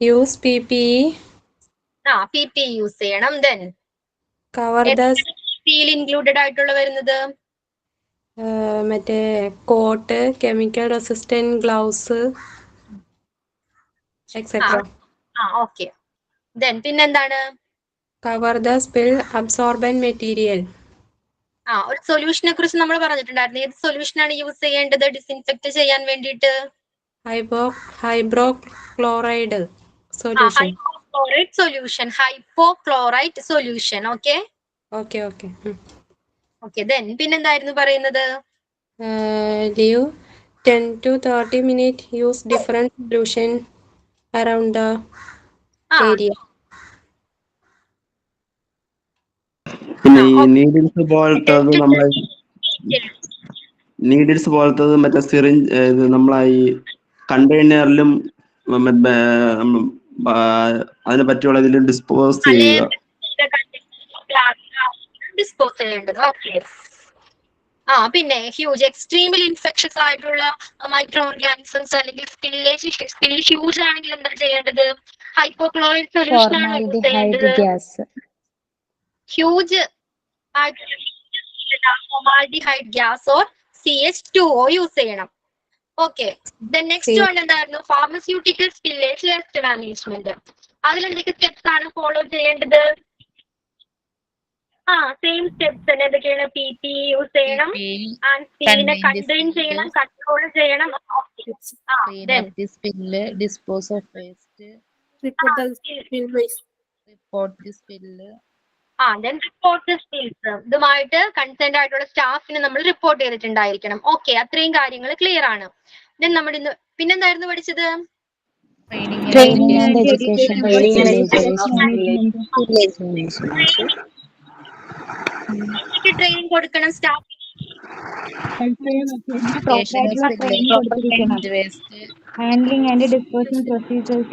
use PPE. PPE use ചെയ്യണം. Then Cover the PPE included ആയിട്ടുള്ള വരുന്നത് മറ്റേ coat, chemical resistant gloves etcetera. Okay. Then പിന്നെന്താണ്? Cover the spill absorbent material. ഒരു സൊല്യൂഷനെ കുറിച്ച് നമ്മൾ പറഞ്ഞിട്ടുണ്ടായിരുന്നു. ഏത് സൊല്യൂഷൻ ആണ് യൂസ് ചെയ്യേണ്ടത് ഡിസിൻഫെക്ട് ചെയ്യാൻ വേണ്ടിയിട്ട്? Hypochloride solution. Hypochlorite solution. Okay. Then പിന്നെന്തായിരുന്നു പറയുന്നത്? Leave 10 to 30 minutes. Use different solution around the area. പിന്നെ ഈ നീഡിൽസ് പോലത്തത് മറ്റേ സിറിഞ്ച് ഇത് നമ്മളെ ഈ കണ്ടെയ്നറിലും അതിനെ പറ്റിയുള്ള ഇതിൽ ഡിസ്പോസ് ചെയ്യുക. ഡിസ്പോസ് ചെയ്യേണ്ടത്. ഓക്കെ. പിന്നെ എക്സ്ട്രീംലി ഇൻഫെക്ഷസ് ആയിട്ടുള്ള മൈക്രോ ഓർഗാനിസംസ് അല്ലെങ്കിൽ സ്പില്ല് ഹ്യൂജ് ആണെങ്കിൽ എന്താ ചെയ്യേണ്ടത്? ഹൈപ്പോക്ലോറൈഡ് സൊല്യൂഷൻ ആണ് യൂസ് ചെയ്യേണ്ടത്. Huge formaldehyde gas or CH2O use ചെയ്യണം. ഓക്കെ. നെക്സ്റ്റ് വൺ എന്തായിരുന്നു? Pharmaceutical spillage waste management. അതിലെന്തൊക്കെ സ്റ്റെപ്സ് ആണ് ഫോളോ ചെയ്യേണ്ടത്? സെയിം സ്റ്റെപ്സ് തന്നെ. എന്തൊക്കെയാണ്? PPE യൂസ് ചെയ്യണം, സ്പില്ലിനെ കണ്ടെയ്ൻ ചെയ്യണം, കൺട്രോൾ ചെയ്യണം. Dispose of waste, report spills. ഇതുമായിട്ട് കൺസേൺഡ് ആയിട്ടുള്ള സ്റ്റാഫിന് നമ്മൾ റിപ്പോർട്ട് ചെയ്തിട്ടുണ്ടായിരിക്കണം. ഓക്കെ, അത്രയും കാര്യങ്ങൾ ക്ലിയർ ആണ്. നമ്മുടെ ഇന്ന് പിന്നെന്തായിരുന്നു പഠിച്ചത്? ട്രെയിനിങ് ആൻഡ് എഡ്യൂക്കേഷൻ ട്രെയിനിങ് കൊടുക്കണം staff. Handling and disposing procedures.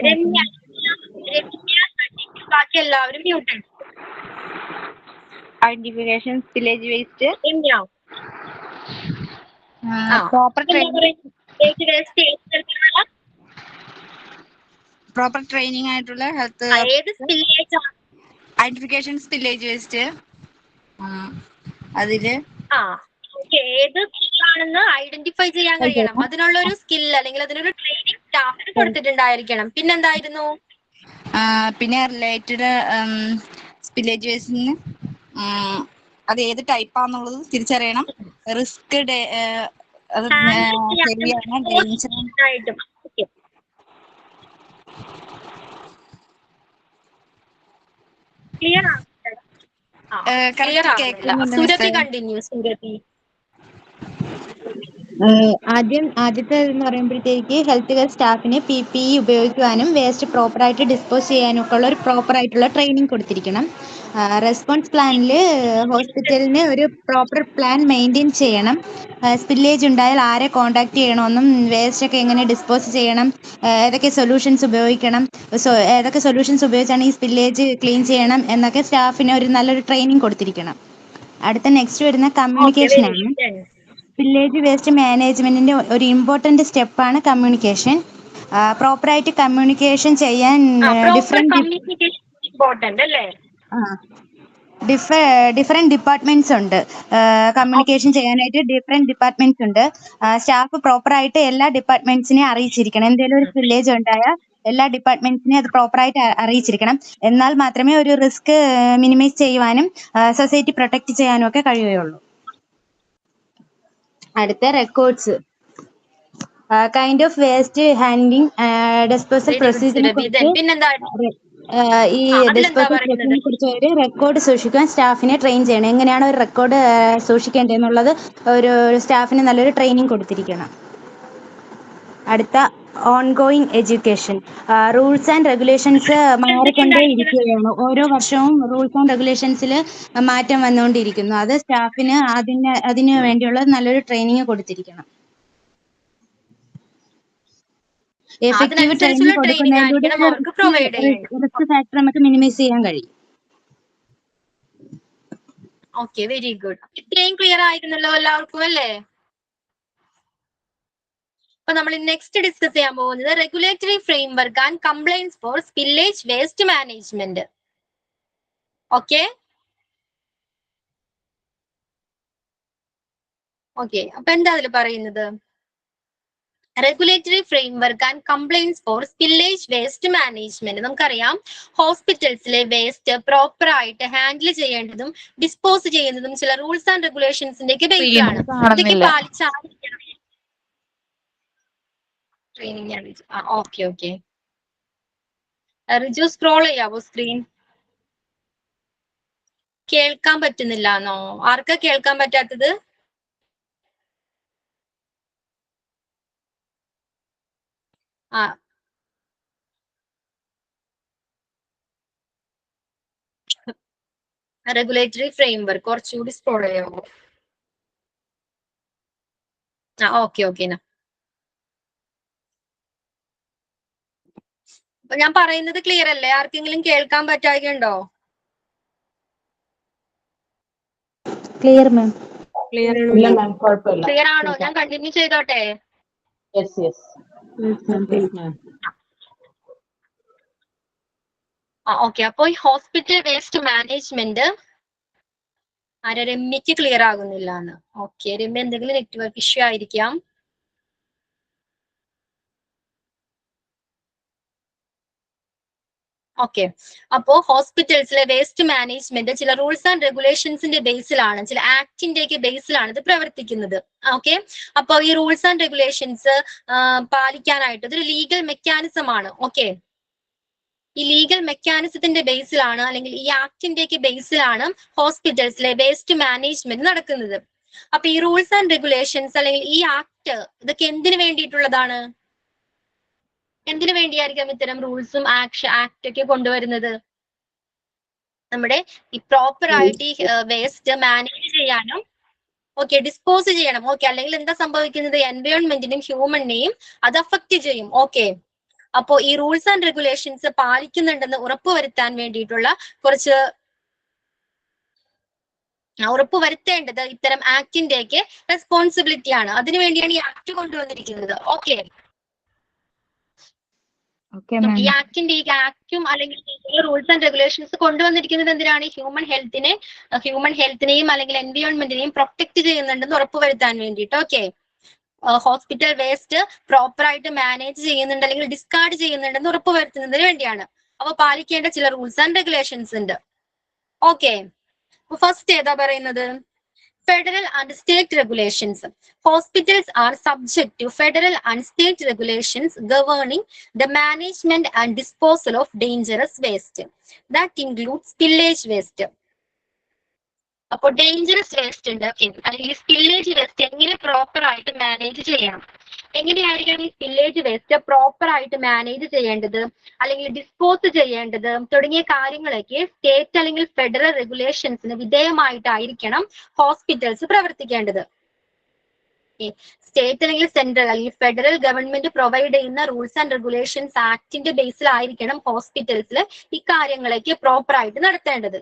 ബാക്കി എല്ലാവരും muted. Identification spillage waste. Proper training ആയിട്ടുള്ള ഹെൽത്ത് ഐഡന്റിഫിക്കേഷൻ സ്പില്ലേജ് വേസ്റ്റ്. അതില് ഏത് സ്കില്ലാണെന്ന് ഐഡന്റിഫൈ ചെയ്യാൻ കഴിയണം. അതിനുള്ള ഒരു സ്കിൽ അല്ലെങ്കിൽ അതിനൊരു ട്രെയിനിങ് സ്റ്റാഫിന് കൊടുത്തിട്ടുണ്ടായിരിക്കണം. പിന്നെന്തായിരുന്നു? പിന്നെ റിലേറ്റഡ് സ്പില്ലേജ് വേസ്റ്റിന് അത് ഏത് ടൈപ്പാന്നുള്ളത് തിരിച്ചറിയണം. റിസ്ക് അത് ഹെവിയാണ്, ഡേഞ്ചർ. ക്ലിയർ ആണ്? സുരഭി കണ്ടിന്യൂ. സുരഭി ആദ്യത്തെ എന്ന് പറയുമ്പോഴത്തേക്ക് ഹെൽത്ത് കെയർ സ്റ്റാഫിന് PPE ഉപയോഗിക്കുവാനും വേസ്റ്റ് പ്രോപ്പറായിട്ട് ഡിസ്പോസ് ചെയ്യാനും ഒക്കെ ഉള്ള ഒരു പ്രോപ്പറായിട്ടുള്ള ട്രെയിനിങ് കൊടുത്തിരിക്കണം. റെസ്പോൺസ് പ്ലാനിൽ ഹോസ്പിറ്റലിന് ഒരു പ്രോപ്പർ പ്ലാൻ മെയിൻറ്റെയിൻ ചെയ്യണം. സ്പില്ലേജ് ഉണ്ടായാൽ ആരെ കോൺടാക്ട് ചെയ്യണമെന്നും വേസ്റ്റ് ഒക്കെ എങ്ങനെ ഡിസ്പോസ് ചെയ്യണം, ഏതൊക്കെ സൊല്യൂഷൻസ് ഉപയോഗിക്കണം, ഏതൊക്കെ സൊല്യൂഷൻസ് ഉപയോഗിച്ചാണ് ഈ സ്പില്ലേജ് ക്ലീൻ ചെയ്യണം എന്നൊക്കെ സ്റ്റാഫിന് ഒരു നല്ലൊരു ട്രെയിനിങ് കൊടുത്തിരിക്കണം. അടുത്ത നെക്സ്റ്റ് വരുന്ന കമ്മ്യൂണിക്കേഷനാണ്. സ്പില്ലേജ് വേസ്റ്റ് മാനേജ്മെന്റിന്റെ ഒരു ഇമ്പോർട്ടന്റ് സ്റ്റെപ്പാണ് കമ്മ്യൂണിക്കേഷൻ. പ്രോപ്പറായിട്ട് കമ്മ്യൂണിക്കേഷൻ ചെയ്യാൻ ഡിഫറെന്റ് ഡിപ്പാർട്ട്മെന്റ്സ് ഉണ്ട്. കമ്മ്യൂണിക്കേഷൻ ചെയ്യാനായിട്ട് ഡിഫറെന്റ് ഡിപ്പാർട്ട്മെന്റ്സ് ഉണ്ട്. സ്റ്റാഫ് പ്രോപ്പറായിട്ട് എല്ലാ ഡിപ്പാർട്ട്മെന്റ്സിനെ അറിയിച്ചിരിക്കണം. എന്തെങ്കിലും ഒരു സ്പില്ലേജ് ഉണ്ടായാൽ എല്ലാ ഡിപ്പാർട്ട്മെന്റ്സിനെ അത് പ്രോപ്പറായിട്ട് അറിയിച്ചിരിക്കണം. എന്നാൽ മാത്രമേ ഒരു റിസ്ക് മിനിമൈസ് ചെയ്യുവാനും സൊസൈറ്റി പ്രൊട്ടക്ട് ചെയ്യാനും ഒക്കെ കഴിയുകയുള്ളൂ. അടുത്ത records. Kind of waste handling disposal പ്രൊസീജിയറിനെ കുറിച്ച് ഈ ഡിസ്പോസൽ പ്രൊസീജിയറിനെ കുറിച്ച് ഒരു റെക്കോർഡ് സൂക്ഷിക്കാൻ സ്റ്റാഫിനെ ട്രെയിൻ ചെയ്യണം. എങ്ങനെയാണ് ഒരു റെക്കോർഡ് സൂക്ഷിക്കേണ്ടതെന്നുള്ളത് ഒരു സ്റ്റാഫിന് നല്ലൊരു ട്രെയിനിങ് കൊടുത്തിരിക്കണം. അടുത്ത ongoing education. Rules and regulations മാറിക്കൊണ്ടേ ഇരിക്കുകയാണ്. ഓരോ വർഷവും റൂൾസ് ആൻഡ് റെഗുലേഷൻസിൽ മാറ്റം വന്നുകൊണ്ടിരിക്കുന്നു. അത് സ്റ്റാഫിന് അതിന് വേണ്ടിയുള്ള നല്ലൊരു ട്രെയിനിങ് കൊടുത്തിരിക്കണം. എഫക്റ്റീവ് ട്രെയിനിങ് കൊടുക്കുന്നതിലൂടെ റിസ്ക് ഫാക്ടർ നമുക്ക് മിനിമൈസ് ചെയ്യാൻ കഴിയും. Okay, very good. ഇത്രയും ക്ലിയർ ആയിരുന്നല്ലോ എല്ലാവർക്കും അല്ലേ? അപ്പൊ നമ്മൾ നെക്സ്റ്റ് ഡിസ്കസ് ചെയ്യാൻ പോകുന്നത് regulatory framework and compliance for spillage waste management. Okay അപ്പൊ എന്താ അതിൽ പറയുന്നത്? Regulatory framework and compliance for spillage waste management. നമുക്കറിയാം ഹോസ്പിറ്റൽസിലെ വേസ്റ്റ് പ്രോപ്പർ ആയിട്ട് ഹാൻഡിൽ ചെയ്യേണ്ടതും ഡിസ്പോസ് ചെയ്യുന്നതും ചില റൂൾസ് ആൻഡ് റെഗുലേഷൻസിന്റെ ഒക്കെ ബേസിലാണ്. ഇതൊക്കെ പാലിച്ചായിരിക്കണം ട്രെയിനിങ്. ഓക്കെ റിജു സ്ക്രോൾ ചെയ്യാവോ സ്ക്രീൻ? കേൾക്കാൻ പറ്റുന്നില്ലാന്നോ? ആർക്കാ കേൾക്കാൻ പറ്റാത്തത്? റെഗുലേറ്ററി ഫ്രെയിംവർക്ക് കുറച്ചുകൂടി സ്ക്രോൾ ചെയ്യാമോ? ഓക്കെ അപ്പൊ ഞാൻ പറയുന്നത് ക്ലിയർ അല്ലേ? ആർക്കെങ്കിലും കേൾക്കാൻ പറ്റാകുണ്ടോ? ക്ലിയർ മാം. ക്ലിയർ ആണോ? ഞാൻ കണ്ടിന്യൂ ചെയ്തോട്ടെ? ഓക്കെ അപ്പൊ ഈ ഹോസ്പിറ്റൽ വേസ്റ്റ് മാനേജ്മെന്റ് രമ്യക്ക് ക്ലിയർ ആകുന്നില്ല എന്ന്. ഓക്കെ രമ്യ എന്തെങ്കിലും നെറ്റ്വർക്ക് ഇഷ്യൂ ആയിരിക്കാം. ഓക്കെ അപ്പോ ഹോസ്പിറ്റൽസിലെ വേസ്റ്റ് മാനേജ്മെന്റ് ചില റൂൾസ് ആൻഡ് റെഗുലേഷൻസിന്റെ ബേസിലാണ്, ചില ആക്ടിന്റെ ഒക്കെ ബേസിലാണ് ഇത് പ്രവർത്തിക്കുന്നത്. ഓക്കെ അപ്പൊ ഈ റൂൾസ് ആൻഡ് റെഗുലേഷൻസ് പാലിക്കാനായിട്ട് ഇതൊരു ലീഗൽ മെക്കാനിസം ആണ്. ഓക്കെ ഈ ലീഗൽ മെക്കാനിസത്തിന്റെ ബേസിലാണ് അല്ലെങ്കിൽ ഈ ആക്ടിന്റെ ഒക്കെ ബേസിലാണ് ഹോസ്പിറ്റൽസിലെ വേസ്റ്റ് മാനേജ്മെന്റ് നടക്കുന്നത്. അപ്പൊ ഈ റൂൾസ് ആൻഡ് റെഗുലേഷൻസ് അല്ലെങ്കിൽ ഈ ആക്ട് ഇതൊക്കെ എന്തിനു വേണ്ടിയിട്ടുള്ളതാണ്? എന്തിനു വേണ്ടിയായിരിക്കാം ഇത്തരം റൂൾസും ആക്ട് ഒക്കെ കൊണ്ടുവരുന്നത്? നമ്മുടെ ഈ പ്രോപ്പർ ആയിട്ട് ഈ വേസ്റ്റ് മാനേജ് ചെയ്യാനും ഡിസ്പോസ് ചെയ്യണം. അല്ലെങ്കിൽ എന്താ സംഭവിക്കുന്നത്? എൻവയോൺമെന്റിനും ഹ്യൂമനെയും അത് അഫക്റ്റ് ചെയ്യും. അപ്പോ ഈ റൂൾസ് ആൻഡ് റെഗുലേഷൻസ് പാലിക്കുന്നുണ്ടെന്ന് ഉറപ്പുവരുത്താൻ വേണ്ടിയിട്ടുള്ള കുറച്ച് ഉറപ്പുവരുത്തേണ്ടത് ഇത്തരം ആക്ടിന്റെ ഒക്കെ റെസ്പോൺസിബിലിറ്റി ആണ്. അതിനുവേണ്ടിയാണ് ഈ ആക്ട് കൊണ്ടുവന്നിരിക്കുന്നത്. ഈ ആക്ടിന്റെ ഈ ആക്ടും അല്ലെങ്കിൽ റൂൾസ് ആൻഡ് റെഗുലേഷൻസ് കൊണ്ടുവന്നിരിക്കുന്നത് എന്തിനാണ്? ഹ്യൂമൻ ഹെൽത്തിനെയും അല്ലെങ്കിൽ എൻവയോൺമെന്റിനെയും പ്രൊട്ടക്ട് ചെയ്യുന്നുണ്ടെന്ന് ഉറപ്പുവരുത്താൻ വേണ്ടിയിട്ട്. ഹോസ്പിറ്റൽ വേസ്റ്റ് പ്രോപ്പർ ആയിട്ട് മാനേജ് ചെയ്യുന്നുണ്ട് അല്ലെങ്കിൽ ഡിസ്കാർഡ് ചെയ്യുന്നുണ്ടെന്ന് ഉറപ്പുവരുത്തുന്നതിന് വേണ്ടിയാണ്. അപ്പൊ പാലിക്കേണ്ട ചില റൂൾസ് ആൻഡ് റെഗുലേഷൻസ് ഉണ്ട്. ഫസ്റ്റ് ഏതാ പറയുന്നത്? Federal and state regulations. Hospitals are subject to federal and state regulations governing the management and disposal of dangerous waste. That includes spillage waste. അപ്പൊ ഡേഞ്ചറസ് വേസ്റ്റ് ഉണ്ട് അല്ലെങ്കിൽ സ്പില്ലേജ് വേസ്റ്റ് എങ്ങനെ proper ആയിട്ട് manage ചെയ്യണം? എങ്ങനെയായിരിക്കണം ഈ സ്പില്ലേജ് വേസ്റ്റ് പ്രോപ്പർ ആയിട്ട് manage ചെയ്യേണ്ടത് അല്ലെങ്കിൽ ഡിസ്പോസ് ചെയ്യേണ്ടത് തുടങ്ങിയ കാര്യങ്ങളൊക്കെ സ്റ്റേറ്റ് അല്ലെങ്കിൽ ഫെഡറൽ റെഗുലേഷൻസിന് വിധേയമായിട്ടായിരിക്കണം ഹോസ്പിറ്റൽസ് പ്രവർത്തിക്കേണ്ടത്. സ്റ്റേറ്റ് അല്ലെങ്കിൽ സെൻട്രൽ അല്ലെങ്കിൽ ഫെഡറൽ ഗവൺമെന്റ് പ്രൊവൈഡ് ചെയ്യുന്ന റൂൾസ് ആൻഡ് റെഗുലേഷൻസ് ആക്ടിന്റെ ബേസിലായിരിക്കണം ഹോസ്പിറ്റൽസിൽ ഈ കാര്യങ്ങളൊക്കെ പ്രോപ്പർ ആയിട്ട് നടത്തേണ്ടത്.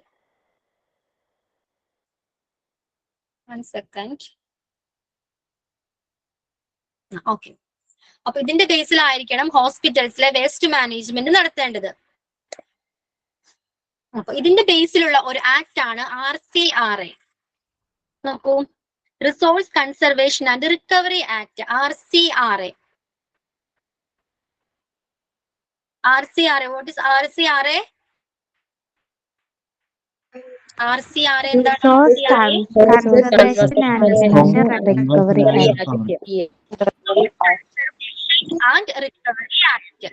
അപ്പൊ ഇതിന്റെ ബേസിലായിരിക്കണം ഹോസ്പിറ്റൽസിലെ വേസ്റ്റ് മാനേജ്മെന്റ് നടത്തേണ്ടത്. അപ്പൊ ഇതിന്റെ ബേസിലുള്ള ഒരു ആക്ട് ആണ് RCRA. നോക്കൂ, resource conservation and recovery act, RCRA. What is RCRA? RCRA എന്താണ്? ആൻഡ് റിക്കവറി ആക്ട്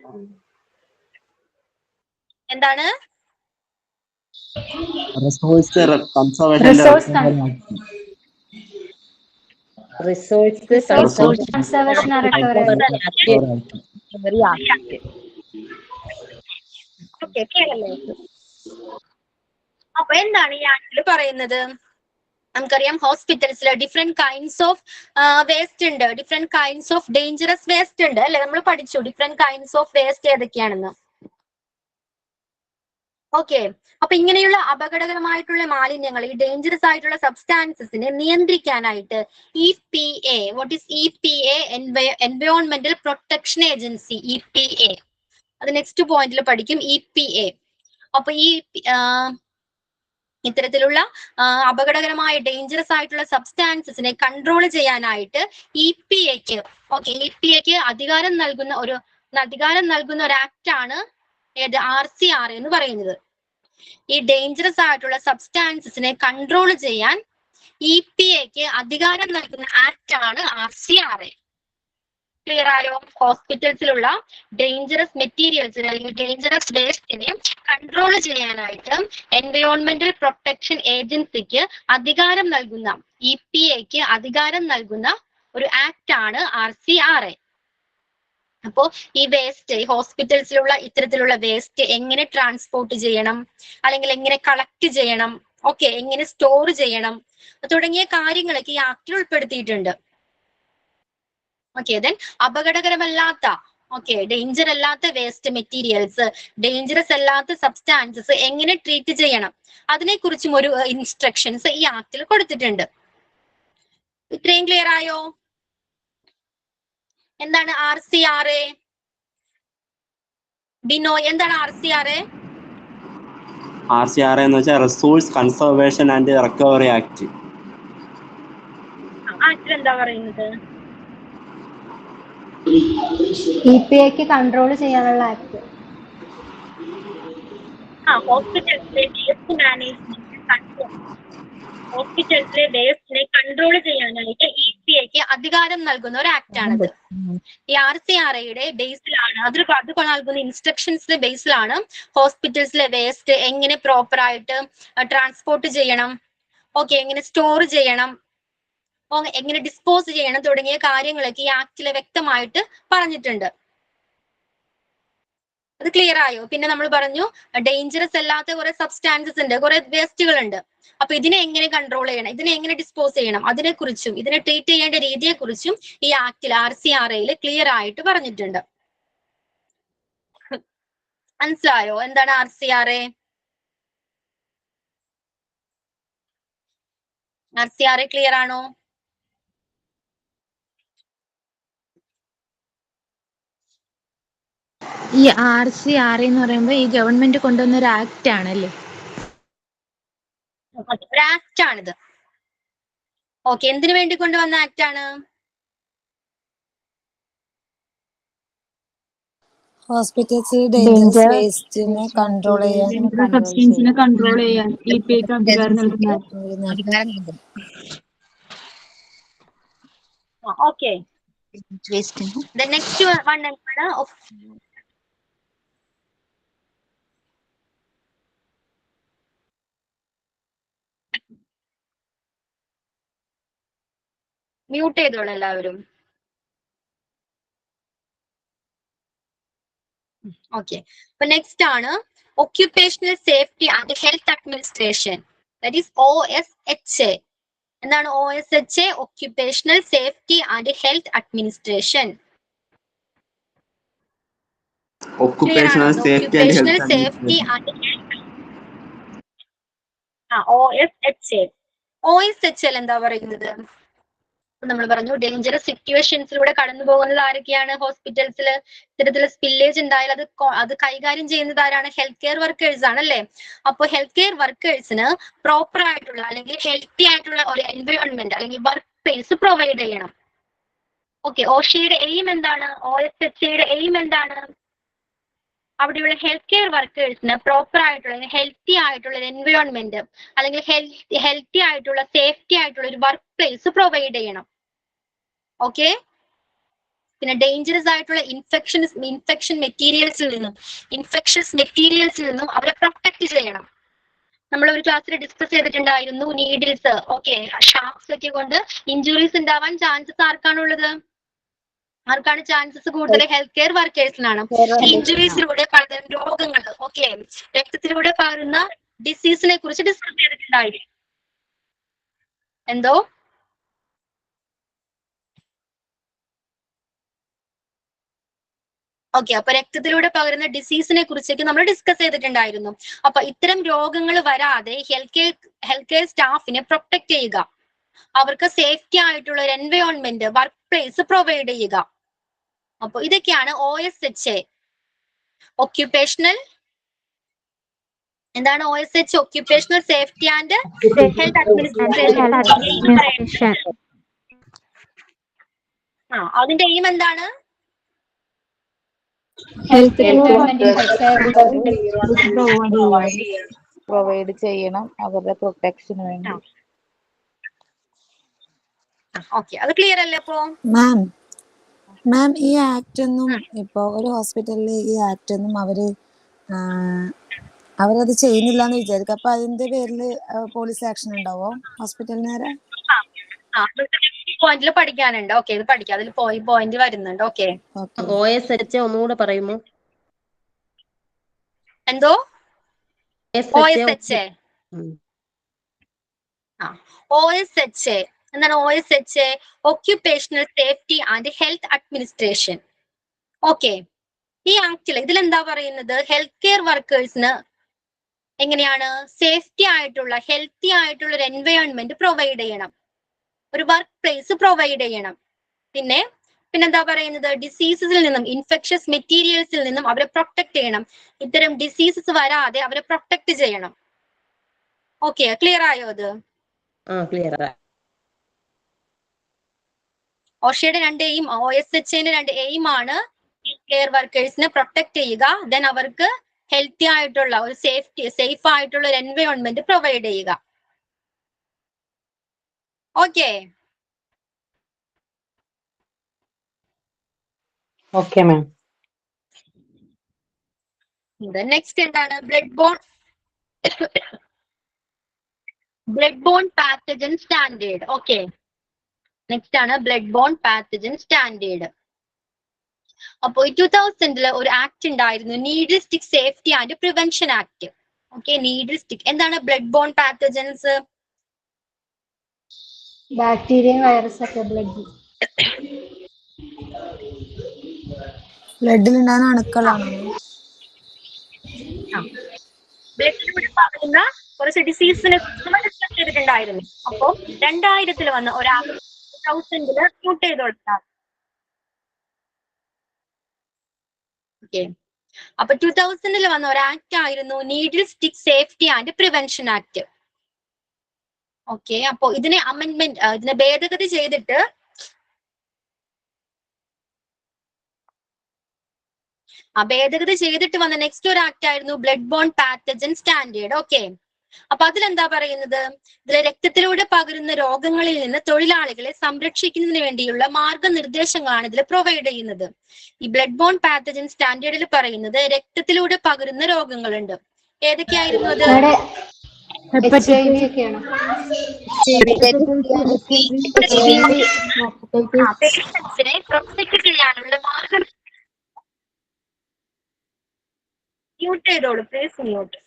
എന്താണ്? Resource conservation and recovery act. അപ്പൊ എന്താണ് ഈ ആക്ടിൽ പറയുന്നത്? നമുക്കറിയാം ഹോസ്പിറ്റൽസിൽ ഡിഫറെന്റ് കൈൻഡ്സ് ഓഫ് വേസ്റ്റ് ഉണ്ട്, different kinds of dangerous waste ഉണ്ട് അല്ലെ? നമ്മൾ പഠിച്ചു ഡിഫറെന്റ് കൈൻഡ്സ് ഓഫ് വേസ്റ്റ് ഏതൊക്കെയാണെന്ന്. ഓക്കെ, അപ്പൊ ഇങ്ങനെയുള്ള അപകടകരമായിട്ടുള്ള മാലിന്യങ്ങൾ, ഈ ഡേഞ്ചറസ് ആയിട്ടുള്ള സബ്സ്റ്റാൻസസിനെ നിയന്ത്രിക്കാനായിട്ട് EPA, വാട്ട് ഈസ് EPA? എൻവയോൺമെന്റൽ പ്രൊട്ടക്ഷൻ ഏജൻസി, EPA. അത് നെക്സ്റ്റ് പോയിന്റിൽ പഠിക്കും, EPA. അപ്പൊ ഈ ഇത്തരത്തിലുള്ള അപകടകരമായ ഡേഞ്ചറസ് ആയിട്ടുള്ള സബ്സ്റ്റാൻസസിനെ കൺട്രോൾ ചെയ്യാനായിട്ട് EPAക്ക് അധികാരം നൽകുന്ന ഒരു ആക്ട് ആണ് ഏത്? RCRA എന്ന് പറയുന്നത്. ഈ ഡേഞ്ചറസ് ആയിട്ടുള്ള സബ്സ്റ്റാൻസസിനെ കൺട്രോൾ ചെയ്യാൻ EPAക്ക് അധികാരം നൽകുന്ന ആക്ട് ആണ് RCRA. ക്ലിയർ ആയോ? ഹോസ്പിറ്റൽസിലുള്ള ഡേഞ്ചറസ് മെറ്റീരിയൽസിനെ അല്ലെങ്കിൽ ഡേഞ്ചറസ് വേസ്റ്റിനെ കൺട്രോൾ ചെയ്യാനായിട്ട് എൻവയോൺമെന്റൽ പ്രൊട്ടക്ഷൻ ഏജൻസിക്ക് അധികാരം നൽകുന്ന, EPAക്ക് അധികാരം നൽകുന്ന ഒരു ആക്ട് ആണ് RCRA. അപ്പോ ഈ വേസ്റ്റ്, ഹോസ്പിറ്റൽസിലുള്ള ഇത്തരത്തിലുള്ള വേസ്റ്റ് എങ്ങനെ ട്രാൻസ്പോർട്ട് ചെയ്യണം, അല്ലെങ്കിൽ എങ്ങനെ കളക്ട് ചെയ്യണം, ഓക്കെ, എങ്ങനെ സ്റ്റോർ ചെയ്യണം തുടങ്ങിയ കാര്യങ്ങളൊക്കെ ഈ ആക്ടിൽ ഉൾപ്പെടുത്തിയിട്ടുണ്ട്. ഓക്കെ, ദെൻ അപകടകരമല്ലാത്ത, ഡേഞ്ചർ അല്ലാത്ത വേസ്റ്റ് മെറ്റീരിയൽസ്, ഡേഞ്ചറസ് അല്ലാത്ത സബ്സ്റ്റാൻസസ് എങ്ങനെ ട്രീറ്റ് ചെയ്യണം അതിനെക്കുറിച്ചും ഒരു ഇൻസ്ട്രക്ഷൻസ് ഈ ആക്ടിൽ കൊടുത്തിട്ടുണ്ട്. ഇത്രയും ക്ലിയർ ആയോ? എന്താണ് RCRA? ബിനോയ്, എന്താണ് RCRA? RCRA എന്ന് വെച്ചാൽ resource conservation and recovery act. ആക്ടിൽ എന്താ പറയുന്നത്? EPAക്ക് കൺട്രോൾ ചെയ്യാനുള്ള ആക്ട്. ഹോസ്പിറ്റൽസിലെ വേസ്റ്റ് മാനേജ്മെന്റ് കൺട്രോൾ, ഹോസ്പിറ്റൽസിലെ വേസ്റ്റിനെ കൺട്രോൾ ചെയ്യാനായിട്ട് EPAക്ക് അധികാരം നൽകുന്ന ഒരു ആക്ട് ആണിത്. ഈ RCRAയുടെ ബേസിലാണ്, അത് നൽകുന്ന ഇൻസ്ട്രക്ഷൻസിന്റെ ബേസിലാണ് ഹോസ്പിറ്റൽസിലെ വേസ്റ്റ് എങ്ങനെ പ്രോപ്പർ ആയിട്ട് ട്രാൻസ്പോർട്ട് ചെയ്യണം, എങ്ങനെ സ്റ്റോർ ചെയ്യണം, എങ്ങനെ ഡിസ്പോസ് ചെയ്യണം തുടങ്ങിയ കാര്യങ്ങളൊക്കെ ഈ ആക്ടില് വ്യക്തമായിട്ട് പറഞ്ഞിട്ടുണ്ട്. അത് ക്ലിയർ ആയോ? പിന്നെ നമ്മൾ പറഞ്ഞു ഡേഞ്ചറസ് അല്ലാത്ത കുറെ സബ്സ്റ്റാൻസസ് ഉണ്ട്, കുറെ വേസ്റ്റുകൾ ഉണ്ട്. അപ്പൊ ഇതിനെ എങ്ങനെ കൺട്രോൾ ചെയ്യണം, ഇതിനെ എങ്ങനെ ഡിസ്പോസ് ചെയ്യണം, അതിനെക്കുറിച്ചും ഇതിനെ ട്രീറ്റ് ചെയ്യേണ്ട രീതിയെക്കുറിച്ചും ഈ ആക്ടിൽ RCRAയിൽ ക്ലിയർ ആയിട്ട് പറഞ്ഞിട്ടുണ്ട്. മനസ്സിലായോ എന്താണ് RCRA? RCRA ക്ലിയർ ആണോ? ഈ RCRA എന്ന് പറയുമ്പോൾ ഈ ഗവൺമെന്റ് കൊണ്ടുവന്ന ഒരു ആക്ട് ആണല്ലേ? ഒരു ആക്ട് ആണിത്. എന്തിനു വേണ്ടി കൊണ്ടുവന്ന ആക്ട് ആണ്? ഹോസ്പിറ്റൽസ് ഡേഞ്ചറസ് വേസ്റ്റിനെ കൺട്രോൾ ചെയ്യാൻ സബ്സ്റ്റൻസിനെ കൺട്രോൾ ചെയ്യാൻ EPAക്ക് അധികാരം നൽകുന്ന അധികാരം നൽകും. ഓക്കെ, നെക്സ്റ്റ് വൺ എന്താണ്? മ്യൂട്ട് ചെയ്തോളൂ എല്ലാവരും. ഓക്കെ, അപ്പൊ നെക്സ്റ്റ് ആണ് occupational safety and health administration, that is OSHA. എന്താണ് OSHA? Occupational safety and health administration. Occupational safety and health safety and OSHA എന്താ പറയുന്നത്? നമ്മൾ പറഞ്ഞു ഡേഞ്ചറസ് സിറ്റുവേഷൻസിലൂടെ കടന്നു പോകുന്നത് ആരൊക്കെയാണ്? ഹോസ്പിറ്റൽസിൽ ഇത്തരത്തിൽ സ്പില്ലേജ് ഉണ്ടായാൽ അത് കൈകാര്യം ചെയ്യുന്നത് ആരാണ്? ഹെൽത്ത് കെയർ വർക്കേഴ്സ് ആണല്ലേ. അപ്പൊ ഹെൽത്ത് കെയർ വർക്കേഴ്സിന് പ്രോപ്പർ ആയിട്ടുള്ള അല്ലെങ്കിൽ ഹെൽത്തി ആയിട്ടുള്ള ഒരു എൻവയോൺമെന്റ് അല്ലെങ്കിൽ വർക്ക് സ്പേസ് പ്രൊവൈഡ് ചെയ്യണം. OSHAയുടെ എയിം എന്താണ്? OSHAയുടെ എയിം എന്താണ്? അവിടെയുള്ള ഹെൽത്ത് കെയർ വർക്കേഴ്സിന് പ്രോപ്പർ ആയിട്ടുള്ള ഹെൽത്തി ആയിട്ടുള്ള എൻവയോൺമെന്റ് അല്ലെങ്കിൽ ഹെൽത്തി ആയിട്ടുള്ള സേഫ്റ്റി ആയിട്ടുള്ള ഒരു വർക്ക് പ്ലേസ് പ്രൊവൈഡ് ചെയ്യണം. പിന്നെ ഡേഞ്ചറസ് ആയിട്ടുള്ള ഇൻഫെക്ഷൻ മെറ്റീരിയൽസിൽ നിന്നും അവരെ പ്രൊട്ടക്ട് ചെയ്യണം. നമ്മൾ ഒരു ക്ലാസ്സിൽ ഡിസ്കസ് ചെയ്തിട്ടുണ്ടായിരുന്നു നീഡിൽസ്, ഷാർപ്സ് ഒക്കെ കൊണ്ട് ഇഞ്ചുറീസ് ഉണ്ടാവാൻ ചാൻസസ് ആർക്കാണുള്ളത്? ആർക്കാണ് ചാൻസസ് കൂടുതൽ? Health care വർക്കേഴ്സിനാണ്. ഇഞ്ചുറീസിലൂടെ പലതരം രോഗങ്ങൾ, രക്തത്തിലൂടെ പകരുന്ന ഡിസീസിനെ കുറിച്ച് ഡിസ്കസ് ചെയ്തിട്ടുണ്ടായിരുന്നു. എന്തോ ഓക്കെ, അപ്പൊ രക്തത്തിലൂടെ പകരുന്ന ഡിസീസിനെ കുറിച്ചൊക്കെ നമ്മൾ ഡിസ്കസ് ചെയ്തിട്ടുണ്ടായിരുന്നു. അപ്പൊ ഇത്തരം രോഗങ്ങൾ വരാതെ ഹെൽത്ത് കെയർ സ്റ്റാഫിനെ പ്രൊട്ടക്ട് ചെയ്യുക, അവർക്ക് സേഫ്റ്റി ആയിട്ടുള്ള ഒരു എൻവയോൺമെന്റ് വർക്ക് പ്ലേസ് പ്രൊവൈഡ് ചെയ്യുക. അപ്പൊ ഇതൊക്കെയാണ് OSHA, ഒക്യുപേഷണൽ എന്താണ് OSH, occupational safety and health administration. അതിന്റെ എയിം എന്താണ്? പ്രൊവൈഡ് ചെയ്യണം അവരുടെ പ്രൊട്ടക്ഷന് വേണ്ടി. ഓക്കെ, അത് ക്ലിയർ അല്ലേ? അപ്പോ മാം ഈ ആക്ട് ഒന്നും ഇപ്പൊ ഒരു ഹോസ്പിറ്റലിൽ ഈ ആക്ട് ഒന്നും അവരത് ചെയ്യുന്നില്ല എന്ന് വിചാരിക്കും. അപ്പൊ അതിന്റെ പേരില് പോലീസ് ആക്ഷൻ ഉണ്ടാവോ ഹോസ്പിറ്റലിന് നേരെ? പോയിന്റിൽ പഠിക്കാനുണ്ട്. ഓക്കെ, ഇത് പഠിക്കാം, അതിൽ പോയിന്റ് വരുന്നുണ്ട്. ഓക്കെ, OSH ഒന്നുകൂടെ പറയുമോ? എന്തോ OSHA? OSHA എന്താണ്? OSHA occupational safety and health administration. Okay, ഈ ആക്ടിൽ ഇതിലെന്താ പറയുന്നത്? ഹെൽത്ത് കെയർ വർക്കേഴ്സിന് എങ്ങനെയാണ് സേഫ്റ്റി ആയിട്ടുള്ള ഹെൽത്തി ആയിട്ടുള്ള ഒരു എൻവയോൺമെന്റ് പ്രൊവൈഡ് ചെയ്യണം, ഒരു വർക്ക് പ്ലേസ് പ്രൊവൈഡ് ചെയ്യണം. പിന്നെന്താ പറയുന്നത്? ഡിസീസസിൽ നിന്നും, ഇൻഫെക്ഷസ് മെറ്റീരിയൽസിൽ നിന്നും അവരെ പ്രൊട്ടക്ട് ചെയ്യണം. ഇത്തരം ഡിസീസസ് വരാതെ അവരെ പ്രൊട്ടക്ട് ചെയ്യണം. ഓക്കെ, ക്ലിയർ ആയോ? അത് OSHAയുടെ 2 എയിം, OSHAന്റെ 2 എയിം ആണ് കെയർ വർക്കേഴ്സിനെ പ്രൊട്ടക്ട് ചെയ്യുക, ദെൻ അവർക്ക് ഹെൽത്തി ആയിട്ടുള്ള ഒരു സേഫ് ആയിട്ടുള്ള ഒരു എൻവയോൺമെന്റ് പ്രൊവൈഡ് ചെയ്യുക. Okay, okay ma'am. നെക്സ്റ്റ് എന്താണ്? Blood borne pathogen standard. Okay, next ആണ് ബ്ലഡ് ബോൺ പാത്തജൻ സ്റ്റാൻഡേർഡ്. അപ്പോൾ 2000 ഒരു ആക്ട് ഉണ്ടായിരുന്നു, needle stick safety and prevention act. Okay, needle stick എന്താണ്? Blood borne pathogens, bacteria, virus ഒക്കെ ബ്ലഡിലുണ്ടാകുന്ന അണുക്കളാണ്. ബ്ലഡിലൂടെ പകരുന്ന കുറച്ച് ഡിസീസിനെ നമ്മൾ ഡിസ്കസ് ചെയ്തിട്ടുണ്ടായിരുന്നു. അപ്പോൾ 2000 വന്ന ഒരാൾ 2000 മ്യൂട്ട് ചെയ്തോളാം. ഓക്കെ, അപ്പൊ 2000 വന്ന ഒരു ആക്ട് ആയിരുന്നു needle stick safety and prevention act. Okay, അപ്പൊ ഇതിനെ ഭേദഗതി ചെയ്തിട്ട് വന്ന നെക്സ്റ്റ് ഒരു ആക്ട് ആയിരുന്നു blood borne pathogen standard. Okay, അപ്പൊ അതിലെന്താ പറയുന്നത്? ഇതിലെ രക്തത്തിലൂടെ പകരുന്ന രോഗങ്ങളിൽ നിന്ന് തൊഴിലാളികളെ സംരക്ഷിക്കുന്നതിന് വേണ്ടിയുള്ള മാർഗനിർദ്ദേശങ്ങളാണ് ഇതിൽ പ്രൊവൈഡ് ചെയ്യുന്നത്. ഈ ബ്ലഡ് ബോൺ പാത്തജൻ സ്റ്റാൻഡേർഡിൽ പറയുന്നത് രക്തത്തിലൂടെ പകരുന്ന രോഗങ്ങളുണ്ട്. ഏതൊക്കെയായിരുന്നു അത്? പേഷ്യൻസിനെ പ്രൊട്ടക്ട് ചെയ്യാനുള്ള മാർഗം. മ്യൂട്ട് ചെയ്തോളൂ പ്ലീസ്, മ്യൂട്ട്.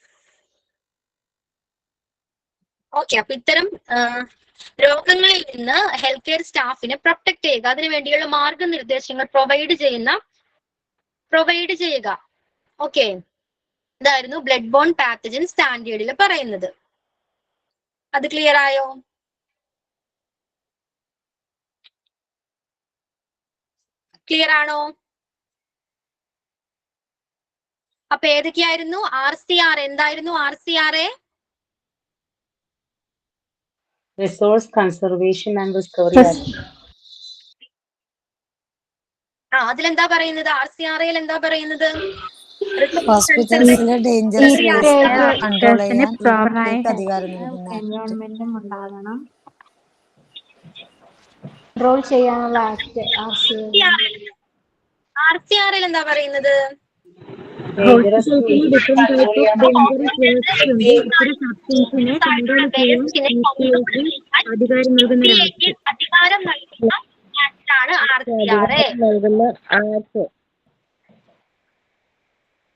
ഓക്കെ, അപ്പൊ ഇത്തരം രോഗങ്ങളിൽ നിന്ന് ഹെൽത്ത് കെയർ സ്റ്റാഫിനെ പ്രൊട്ടക്ട് ചെയ്യുക, അതിനു വേണ്ടിയുള്ള മാർഗനിർദ്ദേശങ്ങൾ പ്രൊവൈഡ് ചെയ്യുക. ഓക്കെ, ഇതായിരുന്നു ബ്ലഡ് ബോൺ പാത്തജൻ സ്റ്റാൻഡേർഡിൽ പറയുന്നത്. അത് ക്ലിയർ ആയോ? ക്ലിയർ ആണോ? അപ്പൊ ഏതൊക്കെയായിരുന്നു? RCR എന്തായിരുന്നു? RCRA resource conservation and recovery act. അതിലെന്താ പറയുന്നത്? RCRAയിൽ എന്താ പറയുന്നത്? ഹോസ്പിറ്റൽസിലെ ഡേഞ്ചറസ് വേസ്റ്റ് കൺട്രോൾ ചെയ്യാൻ അധികാരം എൻവയോൺമെന്റും ഉണ്ടാകണം, കൺട്രോൾ ചെയ്യാനുള്ള ആക്ട് RCRAയിൽ എന്താ പറയുന്നത്? അധികാരം നൽകുന്ന ആക്ടാണ് RCRA.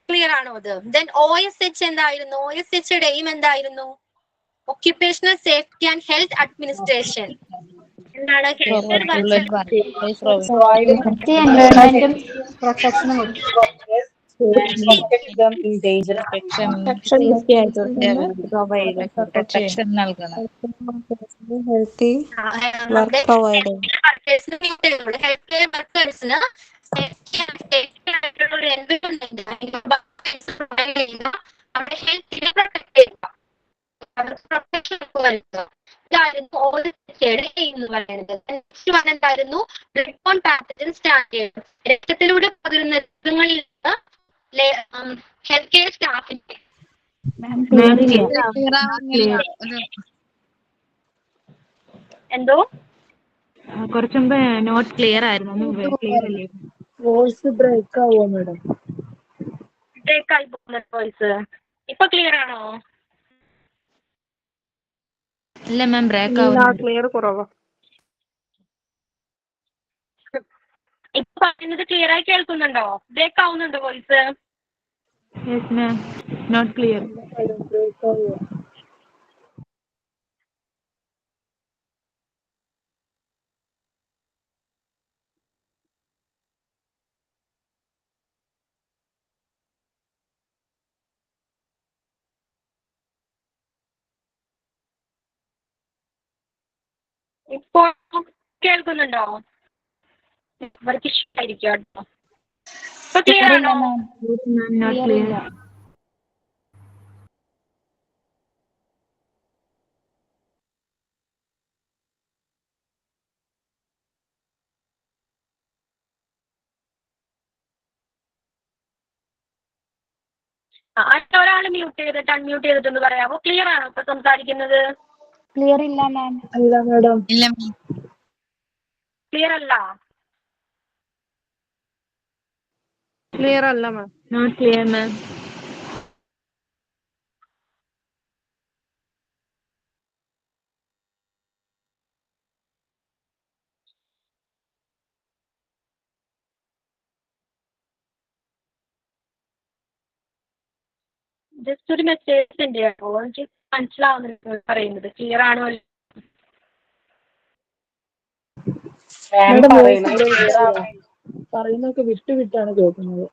ക്ലിയർ ആണോ അത്? ദെൻ OSH എന്തായിരുന്നു? OSHയുടെ എയിം എന്തായിരുന്നു? Occupational safety and health administration. എന്താണ് Proactive workplace provision വൃത്തി എൻവയോൺമെന്റും പ്രൊട്ടക്ഷനും കൊടുക്കും. protect them in danger. protection safety ആയിട്ട് കൊടുക്കണം. provide protection നൽകണം. Healthy work provide. വർക്കേഴ്സിന് ഹെൽത്ത് കെയർ വർക്കേഴ്സിന് ആയിട്ടുള്ള ഒരു എൻവയോൺമെന്റ് നമ്മുടെ ഹെൽത്തിനെ പ്രൊട്ടക്ട് ചെയ്യുക, അവർക്ക് പ്രൊട്ടക്ഷൻ വരുത്തുക. ഇതായിരുന്നു ഓരോ എന്ന് പറയുന്നത്. നെക്സ്റ്റ് വൺ എന്തായിരുന്നു? റിപ്പോൺ പാത്തജൻ സ്റ്റാർട്ട് ചെയ്യും. രക്തത്തിലൂടെ പകരുന്ന രോഗങ്ങളിൽ നിന്ന് ഹെൽത്ത് കെയർ സ്റ്റാഫിന്റെ എന്തോ കുറച്ചു മുമ്പ് നോട്ട് ക്ലിയർ ആയിരുന്നു. ക്ലിയർ അല്ലേ? വോയിസ് ബ്രേക്ക് ആവുക മാഡം. ബ്രേക്ക് ആയി പോകുന്ന വോയിസ് ഇപ്പൊ ക്ലിയർ ആണോ? ഇല്ല മാം, ബ്രേക്ക് ആവുന്നുണ്ട്. ക്ലിയർ കുറവാ. ഇപ്പൊ പറയുന്നത് ക്ലിയർ ആയി കേൾക്കുന്നുണ്ടോ? ബ്രേക്ക് ആവുന്നുണ്ടോ voice? Yes ma'am, not clear. Break ആവുക. ഇപ്പോ കേൾക്കുന്നുണ്ടോ? അവർക്ക് ഇഷ്ടമായിരിക്കും കേട്ടോ. ഇപ്പൊ ക്ലിയർ ആണോ? Not clear. ഒരാൾ മ്യൂട്ട് ചെയ്തിട്ട് അൺമ്യൂട്ട് ചെയ്തിട്ടൊന്ന് പറയാമോ? ക്ലിയർ ആണോ ഇപ്പൊ സംസാരിക്കുന്നത്? ക്ലിയർ ഇല്ല മാം. അല്ല മാഡം. ക്ലിയർ അല്ല. ക്ലിയർ അല്ല ma'am. Not clear ma'am. Just ഒരു മെസ്സേജ് സെൻഡ് ചെയ്യാമോ? എനിക്ക് മനസ്സിലാവുന്നില്ല പറയുന്നത്. ക്ലിയർ ആണോ? മാഡം പറയുന്നതൊക്കെ വിട്ടു വിട്ടാണ് കേൾക്കുന്നത്.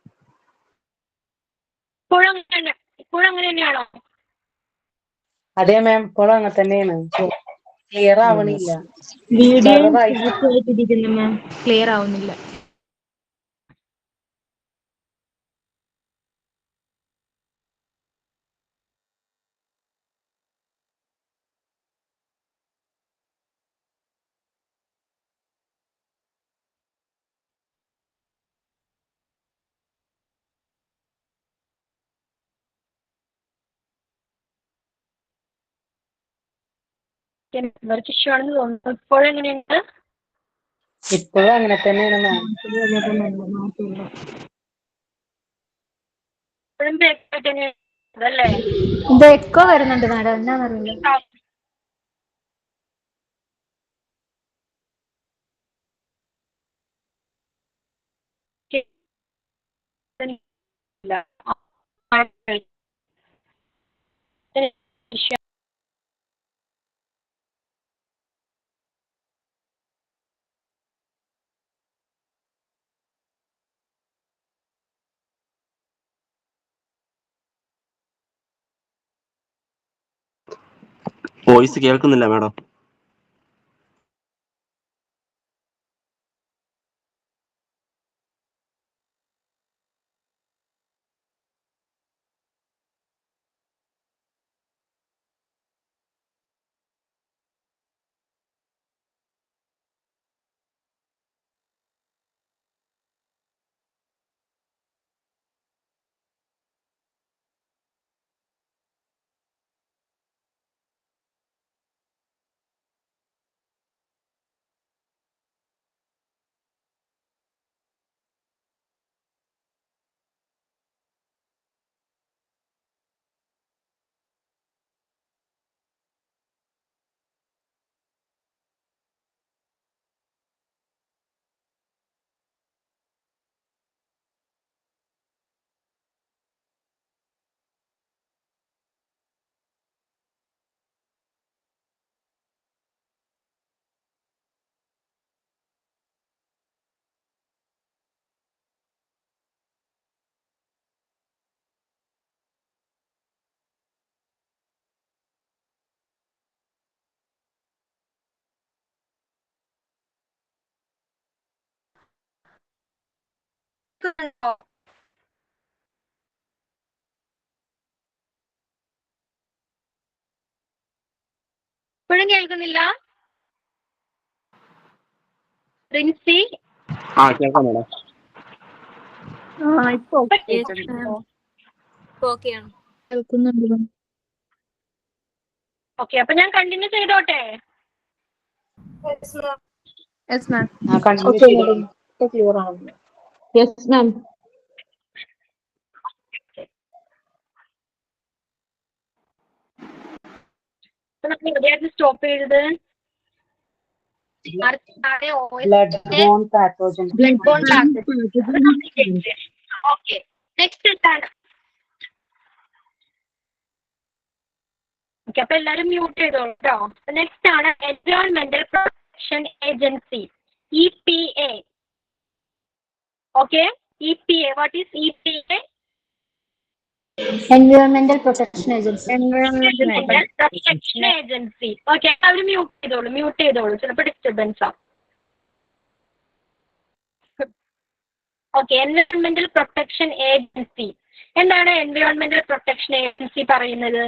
ഇപ്പോഴും അങ്ങനെ തന്നെയാണോ? അതെ മാം, ഇപ്പോഴും അങ്ങനെ തന്നെയാണ്. ക്ലിയർ ആവണില്ല. വീഡിയോ ആയിട്ടിരിക്കുന്നു മാം, ക്ലിയർ ആവുന്നില്ല. നെറ്റ്വർക്ക് ഇഷ്യൂ ആണെന്ന് തോന്നുന്നു. ഇപ്പോഴും എങ്ങനെയുണ്ട്? ഇപ്പോഴും അങ്ങനെ തന്നെയാണ് മാം. ഇപ്പോഴും ബ്രേക്ക് തന്നെയാണ് അല്ലേ? ഇത് എക്കോ വരുന്നുണ്ട് മാഡം, എന്താണെന്നറിയില്ല. വോയിസ് കേൾക്കുന്നില്ല മാഡം. കേൾക്കുന്നുണ്ടോ? ഇപ്പോഴും കേൾക്കുന്നില്ല? റിൻസി കേൾക്കാം മേഡം. കേൾക്കുന്നുണ്ട്. ഓക്കെ, അപ്പൊ ഞാൻ കണ്ടിന്യൂ ചെയ്തോട്ടെ? കണ്ടിന്യൂ ചെയ്തോളൂ. ഇപ്പൊ ക്ലിയർ ആണ്. Yes ma'am. നമ്മൾ എവിടെയായിരുന്നു സ്റ്റോപ്പ് ചെയ്തത്? Blood borne pathogen. Okay, next എന്താണ്? ഓക്കെ, അപ്പൊ എല്ലാരും മ്യൂട്ട് ചെയ്തോളൂ കേട്ടോ. നെക്സ്റ്റ് ആണ് എൻവയോൺമെന്റൽ protection agency, EPA. Okay, EPA. What is EPA? എൻവയോൺമെന്റൽ protection agency. Protection agency. Okay, അവര് മ്യൂട്ട് ചെയ്തോളൂ, ചിലപ്പോൾ ഡിസ്റ്റർബൻസ് ആവും. ഓക്കെ, എൻവയോൺമെന്റൽ പ്രൊട്ടക്ഷൻ ഏജൻസി. എന്താണ് എൻവയോൺമെന്റൽ പ്രൊട്ടക്ഷൻ ഏജൻസി പറയുന്നത്?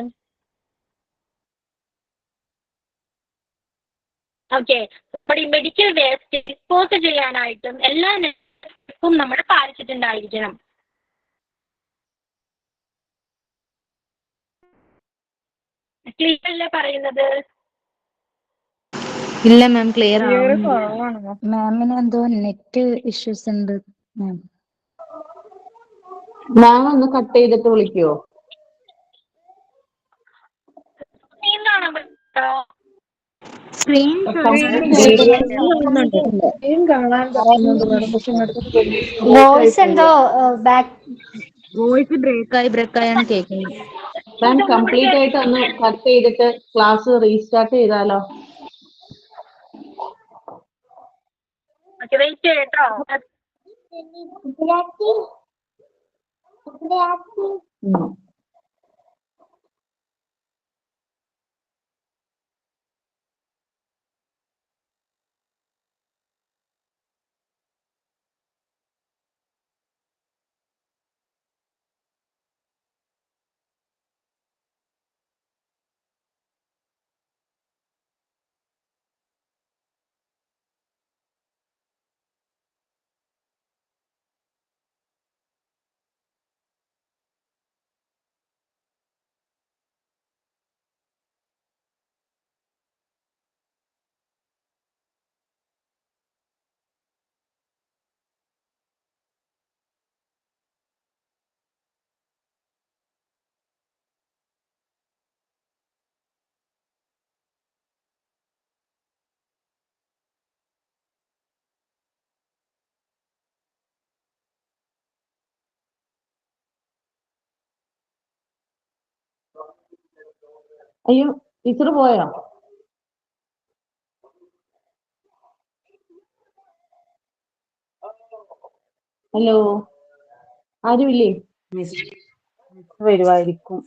ഓക്കെ, നമ്മുടെ മെഡിക്കൽ വേസ്റ്റ് ഡിസ്പോസ് ചെയ്യാനായിട്ടും എല്ലാ നെറ്റ്വർക്കും നമ്മൾ പാലിച്ചിട്ടുണ്ടായിരിക്കണം. ക്ലിയർ അല്ലേ പറയുന്നത്? ഇല്ല മാം, ക്ലിയർ മാമിന് എന്തോ നെറ്റ് ഇഷ്യൂസ് ഉണ്ട് മാം. മാം ഒന്ന് കട്ട് ചെയ്തിട്ട് വിളിക്കുവോ? കാണാൻ പറ്റുമോ? സ്ക്രീൻ കാണാൻ പറ്റുന്നുണ്ട് മാഡം, പക്ഷെ വോയിസ് എന്തോ ബാക്ക് വോയിസ് ബ്രേക്കായാണ് കേൾക്കുന്നത്. മാം കംപ്ലീറ്റ് ആയിട്ട് ഒന്ന് കട്ട് ചെയ്തിട്ട് ക്ലാസ് റീസ്റ്റാർട്ട് ചെയ്താലോ? ഓക്കെ, വെയിറ്റ് ചെയ്യട്ടോ. അയ്യോ, ടീച്ചർ പോയോ? ഹലോ, ആരുമില്ലേ? മിസ് വരുമായിരിക്കും.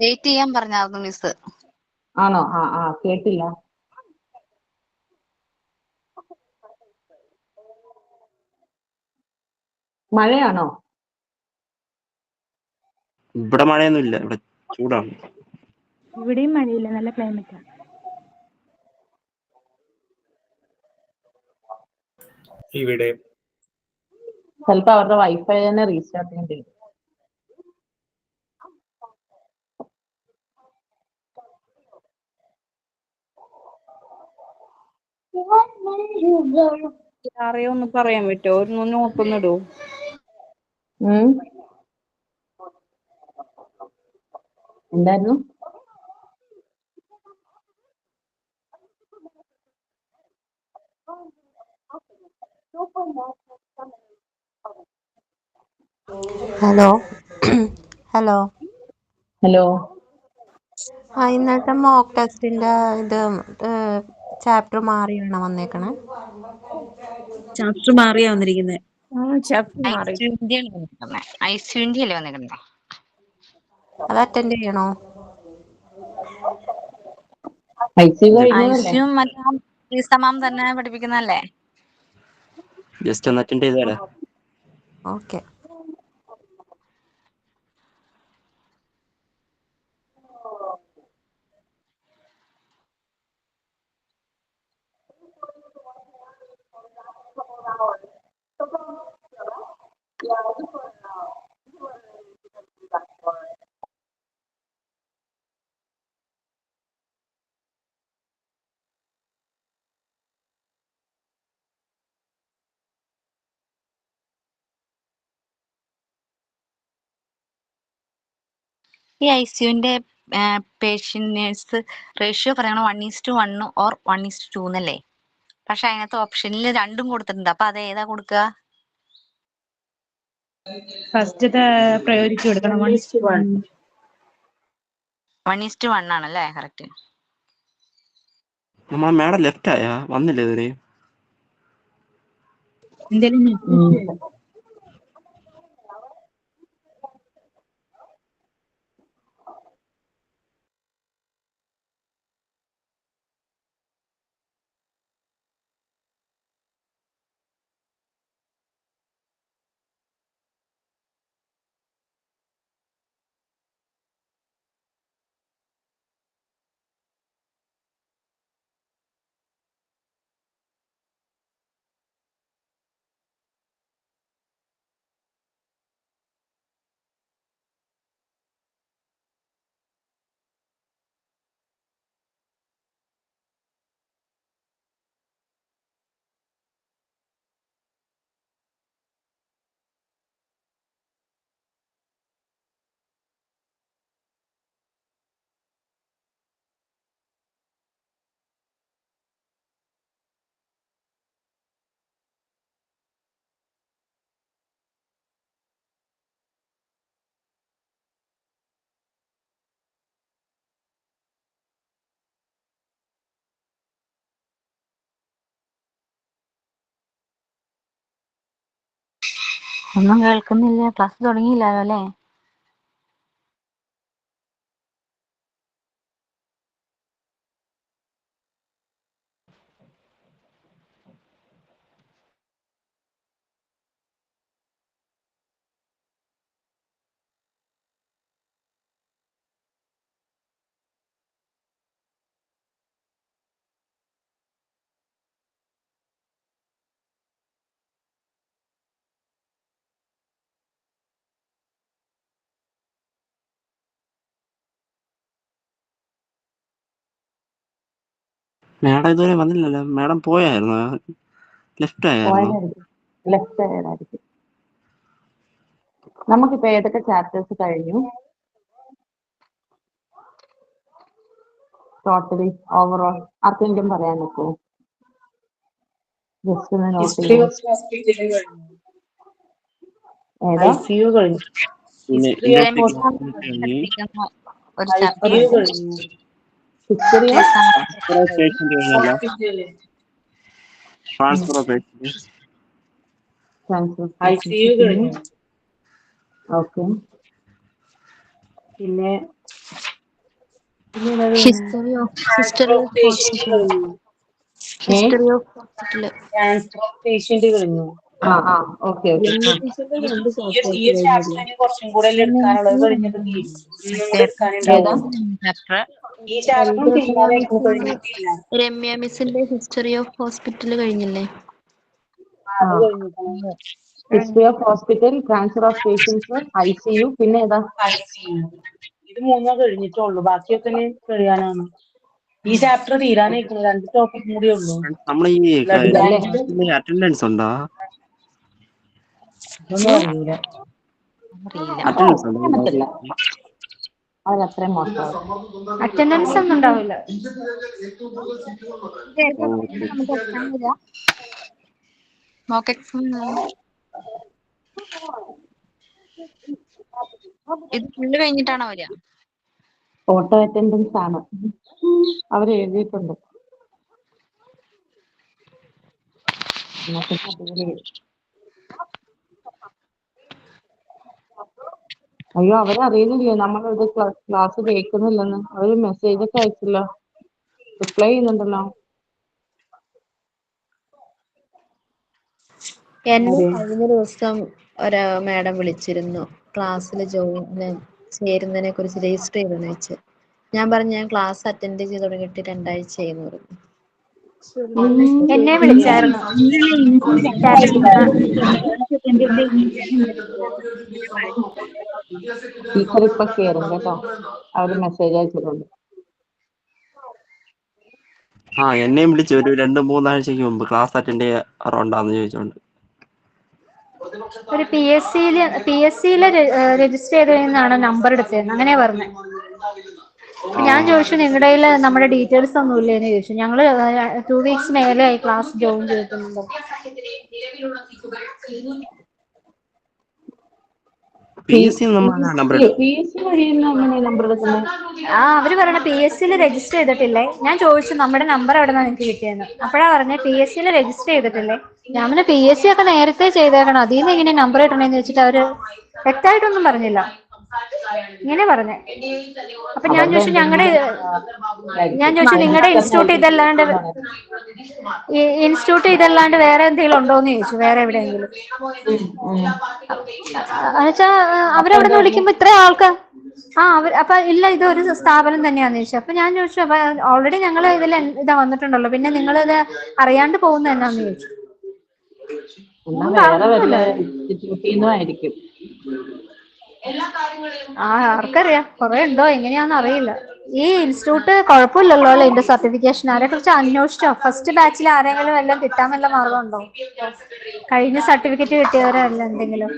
വെയിറ്റ് ചെയ്യാൻ പറഞ്ഞായിരുന്നു മിസ്. ആണോ? കേട്ടില്ല. മഴയാണോ? ഇവിടെ മഴയൊന്നുമില്ല, ഇവിടെ ചൂടാണ്. ഇവിടെയും മഴയില്ല, നല്ല ക്ലൈമറ്റാണ്. ഇവിടെ ചിലപ്പോ അവരുടെ വൈഫൈ തന്നെ റീസ്റ്റാർട്ട് ചെയ്യേണ്ടി വരും. അറിയൊന്ന് പറയാൻ പറ്റുമോ? ഒരു നോക്കൊന്നിടൂ. എന്തായിരുന്നു? Hello hello hello. ഇന്നത്തെ മോക്ക് ടെസ്റ്റിന്റെ ഇത് ചാപ്റ്റർ മാറിയാണോ വന്നേക്കണേ? ചാപ്റ്റർ മാറിയാ വന്നിരിക്കുന്നത്. ഐസ്യൂന്റെ അല്ലേ വന്നിട്ടുണ്ടോ? അത് അറ്റൻഡ് ചെയ്യണോ? ഐസ്യൂം മറ്റേ മാം തന്നെ പഠിപ്പിക്കുന്നല്ലേ? ജസ്റ്റ് ഒന്ന് അറ്റൻഡ് ചെയ്താലേ. ഓക്കെ. ഈ ഐസിയുവിന്റെ പേഷ്യൻസ് റേഷ്യോ പറയണ 1:1 ഓർ 1:2 എന്നല്ലേ? പക്ഷെ അതിനകത്ത് ഓപ്ഷനിൽ രണ്ടും കൊടുത്തിട്ടുണ്ട്. അപ്പൊ അത് ഏതാ കൊടുക്കുക? ഫസ്റ്റത്തെ പ്രയോറിറ്റി കൊടുക്കണം. 1:1 ആണല്ലേ? കറക്റ്റ്. നമ്മളെ മാഡം ലെഫ്റ്റ് ആയാ വന്നില്ല ഇതുവരെ. എന്തേലും ഒന്നും കേൾക്കുന്നില്ല. ക്ലാസ് തുടങ്ങിയില്ലല്ലോ അല്ലേ? മാഡം ഇതുവരെ വന്നില്ലല്ലോ. മാഡം പോയായിരുന്നോ? ലെഫ്റ്റ് ആയായിരുന്നോ? ലെഫ്റ്റ് ആയതായിരിക്കും. നമുക്കിപ്പോ ഏതൊക്കെ ചാപ്റ്റേഴ്സ് കഴിഞ്ഞു? ടോട്ടലി ഓവറോൾ ആർക്കെങ്കിലും പറയാൻ പറ്റുമോ? ജസ്റ്റ് ഒന്ന് നോട്ട് ഹിസ്റ്ററി ചെയ്യാം. ഓഫ് ഹോസ്പിറ്റൽ കഴിഞ്ഞു, ഏതാ? ICU കഴിഞ്ഞു, പിന്നെ ഹിസ്റ്ററി ഓഫ് ഒരു ICU ചാപ്റ്റർ കഴിഞ്ഞു, history of transfer of patient കഴിഞ്ഞല്ലോ. Hospital transfer of patient, ICU കഴിഞ്ഞു. ഓക്കെ. പിന്നെ history of transfer of patient കഴിഞ്ഞു, history of hospital. Transfer of patient കഴിഞ്ഞു. ഓക്കെ. ഈ ഒരു ചാപ്റ്റർ കുറച്ചും കൂടെ എടുക്കാനുള്ളത് കഴിഞ്ഞിട്ട് തീരും. ഒന്നും കൂടെ എടുക്കാനുണ്ടാവുള്ളൂ. ചാപ്റ്റർ. ഈ ചാപ്റ്ററും തീരുമാനമായിരുന്നു, കഴിഞ്ഞിട്ടില്ല. രമ്യ മിസ്സിന്റെ ഹിസ്റ്ററി ഓഫ് ഹോസ്പിറ്റൽ കഴിഞ്ഞില്ലേ? അത് കഴിഞ്ഞിട്ടാണ് history of hospital, transfer of patients, ICU, പിന്നെ ഏതാ? ICU. ഇത് മൂന്നോ കഴിഞ്ഞിട്ടുള്ളൂ, ബാക്കിയൊക്കെ ഇനി കഴിയാനാണ്. ഈ ചാപ്റ്റർ തീരാനായിരിക്കും, 2 ടോപ്പിക് കൂടിയേ ഉള്ളൂ. നമ്മൾ ഈ ബ്ലഡ് ബാങ്കിന്റെ അറ്റൻഡൻസ് ഉണ്ടോ? ഒന്നും അറിയില്ല. അറ്റൻഡൻസ് ഉണ്ടോ? അവരത്രയും മോശം. അറ്റൻഡൻസ് ഒന്നും ഉണ്ടാവില്ല. നമുക്ക് എക്സാം വരിക? മോക്ക് എക്സാം ഇത് ഫുള്ള് കഴിഞ്ഞിട്ടാണോ വരിക? ഓട്ടോ അറ്റൻഡൻസ് ആണ്, അവർ എഴുതിയിട്ടുണ്ട്. അയ്യോ, അവരറിയുന്നില്ലേ നമ്മളിവിടെ ക്ലാസ് കേൾക്കുന്നില്ലെന്ന്. അവര് മെസ്സേജ് ഒക്കെ അയച്ചില്ല, റിപ്ലൈ ചെയ്യുന്നുണ്ടല്ലോ. എന്നെ കഴിഞ്ഞ ദിവസം ഒരു മാഡം വിളിച്ചിരുന്നു, ക്ലാസ്സിൽ ചേരുന്നതിനെ കുറിച്ച് രജിസ്റ്റർ ചെയ്തെന്ന് വെച്ച്. ഞാൻ പറഞ്ഞു ഞാൻ ക്ലാസ് അറ്റൻഡ് ചെയ്ത് തുടങ്ങിയിട്ട് 2 ആഴ്ചയായി പറഞ്ഞു. എന്നെ വിളിച്ചായിരുന്നു. ടീച്ചർ ഇപ്പൊ കയറും കേട്ടോ, അവര് മെസ്സേജ് അയച്ചിട്ടുണ്ട്. എന്നെയും വിളിച്ചു ഒരു 2-3 ആഴ്ചക്ക് മുമ്പ് ക്ലാസ് അറ്റൻഡ് ചെയ്യാറുണ്ടാന്ന് ചോദിച്ചോണ്ട്. ഒരു PSCയില് രജിസ്റ്റർ ചെയ്തതെന്നാണ് നമ്പർ എടുത്തത്, അങ്ങനെയാ പറഞ്ഞത്. ഞാൻ ചോദിച്ചു നിങ്ങളുടെ കയ്യിൽ നമ്മുടെ ഡീറ്റെയിൽസ് ഒന്നും ഇല്ലേന്ന് ചോദിച്ചു. ഞങ്ങള് 2 weeks മേലെയായി ക്ലാസ് ജോയിൻ ചെയ്തിട്ടുണ്ടോ. PSC നമ്പർ അവര് പറയണ PSCയിൽ രജിസ്റ്റർ ചെയ്തിട്ടില്ലേ. ഞാൻ ചോദിച്ചു നമ്മുടെ നമ്പർ എവിടെ നിന്നാണ് നിങ്ങൾക്ക് കിട്ടിയെന്ന്. അപ്പോഴാ പറഞ്ഞ PSCയിൽ രജിസ്റ്റർ ചെയ്തിട്ടില്ലേ. ഞാൻ പിന്നെ PSC ഒക്കെ നേരത്തെ ചെയ്തേക്കണം, അതിൽ നിന്ന് എങ്ങനെ നമ്പർ കിട്ടണേന്ന് വെച്ചിട്ട് അവര് വ്യക്തമായിട്ടൊന്നും പറഞ്ഞില്ല, ഇങ്ങനെ പറഞ്ഞേ. അപ്പൊ ഞാൻ ചോദിച്ചു നിങ്ങളുടെ ഇൻസ്റ്റിറ്റ്യൂട്ട് ഇതല്ലാണ്ട് വേറെ എന്തെങ്കിലും ഉണ്ടോന്ന് ചോദിച്ചു, വേറെ എവിടെയെങ്കിലും. എന്നുവെച്ചാ അവരവിടെ നിന്ന് വിളിക്കുമ്പോ ഇത്ര ആൾക്കാർ അപ്പൊ ഇല്ല ഇത് ഒരു സ്ഥാപനം തന്നെയാന്ന് ചോദിച്ചു. അപ്പൊ ഞാൻ ചോദിച്ചു അപ്പൊ ഓൾറെഡി ഞങ്ങൾ ഇതിൽ ഇതാ വന്നിട്ടുണ്ടല്ലോ, പിന്നെ നിങ്ങൾ ഇത് അറിയാണ്ട് പോകുന്ന എന്നാന്ന് ചോദിച്ചു. ആർക്കറിയാം, കുറെ ഉണ്ടോ എങ്ങനെയാന്ന് അറിയില്ല. ഈ ഇൻസ്റ്റിറ്റ്യൂട്ട് കുഴപ്പമില്ലല്ലോ അല്ലെ, ഇതിന്റെ സർട്ടിഫിക്കേഷൻ ആരെ കുറിച്ച് അന്വേഷിച്ചോ? ഫസ്റ്റ് ബാച്ചിൽ ആരെങ്കിലും എല്ലാം കിട്ടാൻ വല്ല മാർഗം ഉണ്ടോ? കഴിഞ്ഞ സർട്ടിഫിക്കറ്റ് കിട്ടിയവരല്ല എന്തെങ്കിലും